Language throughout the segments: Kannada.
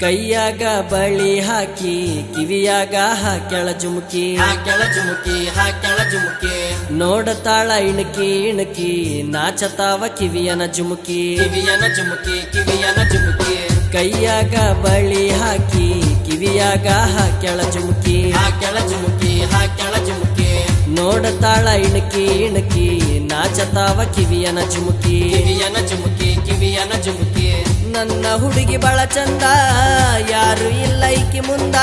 ಕೈಯಾಗ ಬಳಿ ಹಾಕಿ ಕಿವಿಯಾಗ ಹಾಕ್ಯಾಳ ಜುಮುಕಿ ಹಾಕ್ಯಾಳ ಜುಮುಕಿ ನೋಡತಾಳ ಇಣಕಿ ಇಣಕಿ ನಾಚತಾವ ಕಿವಿಯನ ಜುಮುಕಿ ಕೈಯಾಗ ಬಳಿ ಹಾಕಿ ಕಿವಿಯಾಗ ಹಾಕ್ಯಾಳ ಜುಮುಕಿ ನೋಡತಾಳ ಇಣಕಿ ಇಣಕಿ ನಾಚತಾವ ಕಿವಿಯನ ಜುಮುಕಿ ನನ್ನ ಹುಡುಗಿ ಬಳ ಚಂದ ಯಾರು ಇಲ್ಲ ಈಕಿ ಮುಂದ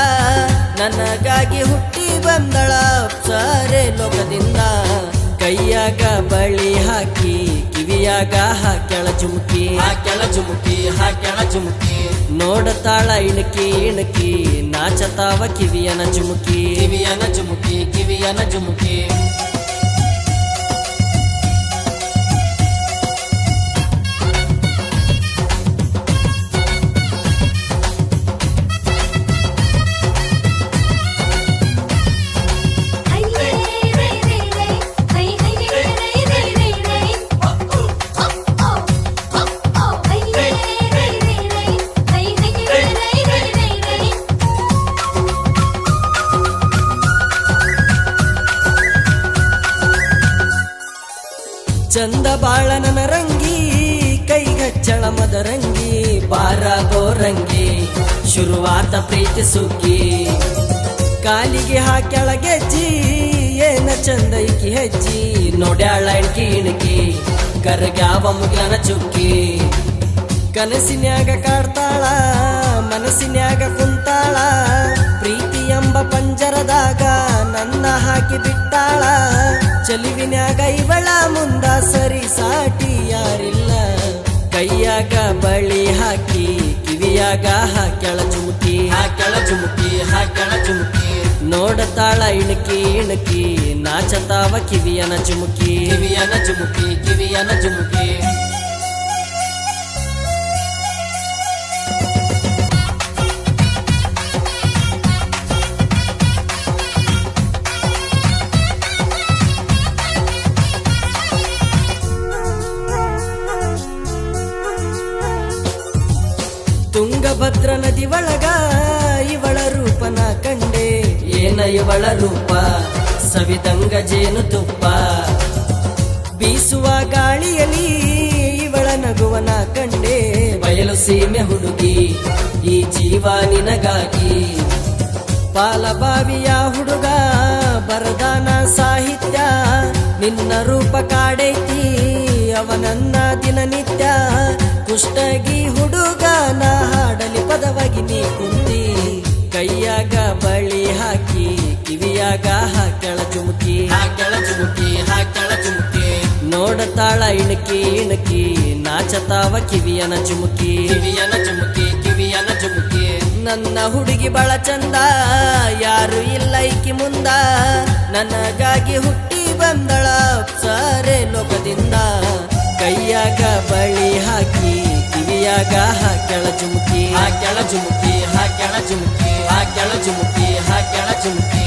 ನನಗಾಗಿ ಹುಟ್ಟಿ ಬಂದಳ ಸಾರೆ ಲೋಕದಿಂದ ಕೈಯಾಗ ಬಳಿ ಹಾಕಿ ಕಿವಿಯಾಗ ಹಾಕ್ಯಾಳ ಜುಮುಕಿ ನೋಡತಾಳ ಇಣಕಿ ಇಣಕಿ ನಾಚತಾವ ಕಿವಿಯನ ಜುಮುಕಿ ಚಂದ ಬಾಳ ನನ್ನ ರಂಗಿ ಕೈಗಚ್ಚಳ ಮದರಂಗಿ ಬಾರ ಗೋರಂಗಿ ಶುರುವಾತ ಪ್ರೀತಿ ಸುಗ್ಗಿ ಕಾಲಿಗೆ ಹಾಕ್ಯಾಳ ಗೆಜ್ಜಿ ಏನ ಚಂದ ಈಕಿ ಹೆಜ್ಜಿ ನೋಡ್ಯಾಳ ಇಣಕಿ ಇಣಕಿ ಕರಗ್ಯಾವ ಮುಗ್ಲನ ಚುಕ್ಕಿ ಕನಸಿನ್ಯಾಗ ಕಾಡ್ತಾಳ ಮನಸ್ಸಿನ್ಯಾಗ ಕುಂತಾಳ ಪ್ರೀತಿ ಎಂಬ ಪಂಜರದಾಗ ನನ್ನ ಹಾಕಿ ಬಿಟ್ಟಾಳ ಚಲಿವಿನ್ಯಾಗ ಇವಳ ಮುಂದ ಸರಿ ಸಾಟಿ ಯಾರಿಲ್ಲ ಕೈಯಾಗ ಬಳಿ ಹಾಕಿ ಕಿವಿಯಾಗ ಹಾಕ್ಯಾಳ ಜುಮುಕಿ ನೋಡತಾಳ ಇಣಕಿ ಇಣಕಿ ನಾಚತಾವ ಕಿವಿಯನ ಜುಮುಕಿ ತುಂಗಭದ್ರ ನದಿ ಒಳಗ ಇವಳ ರೂಪನ ಕಂಡೆ ಏನ ಇವಳ ರೂಪ ಸವಿದಂಗ ಜೇನು ತುಪ್ಪ ಬೀಸುವ ಗಾಳಿಯಲ್ಲಿ ಇವಳ ನಗುವನ ಕಂಡೆ ಬಯಲು ಸೀಮೆ ಹುಡುಗಿ ಈ ಜೀವ ನಿನಗಾಗಿ ಪಾಲಬಾವಿಯ ಹುಡುಗ ಬರದಾನ ಸಾಹಿತ್ಯ ನಿನ್ನ ರೂಪ ಕಾಡೈತಿ ಅವನನ್ನ ದಿನನಿತ್ಯ ಕುಷ್ಟಗಿ ಹುಡುಗನ ಹಾಡಲಿ ಪದವಾಗಿ ನೀ ಕುಂತಿ ಕೈಯಾಗ ಬಳಿ ಹಾಕಿ ಕಿವಿಯಾಗ ಹಾಕ್ಯಾಳ ಜುಮುಕಿ ನೋಡತಾಳ ಇಣಕಿ ಇಣಕಿ ನಾಚತಾವ ಕಿವಿಯನ ಜುಮುಕಿ ನನ್ನ ಹುಡುಗಿ ಬಳ ಚಂದ ಯಾರು ಇಲ್ಲ ಈಕಿ ಮುಂದ ನನಗಾಗಿ ಹುಟ್ಟಿ ಬಂದಳ ಸಾರೆ ಲೋಕದಿಂದ ಕೈಯಾಗ ಬಳಿ ಹಾಕಿ ಕಿವಿಯಾಗ ಹಾಕ್ಯಾಳ ಜುಮುಕಿ ಹಾಕ್ಯಾಳ ಜುಮುಕಿ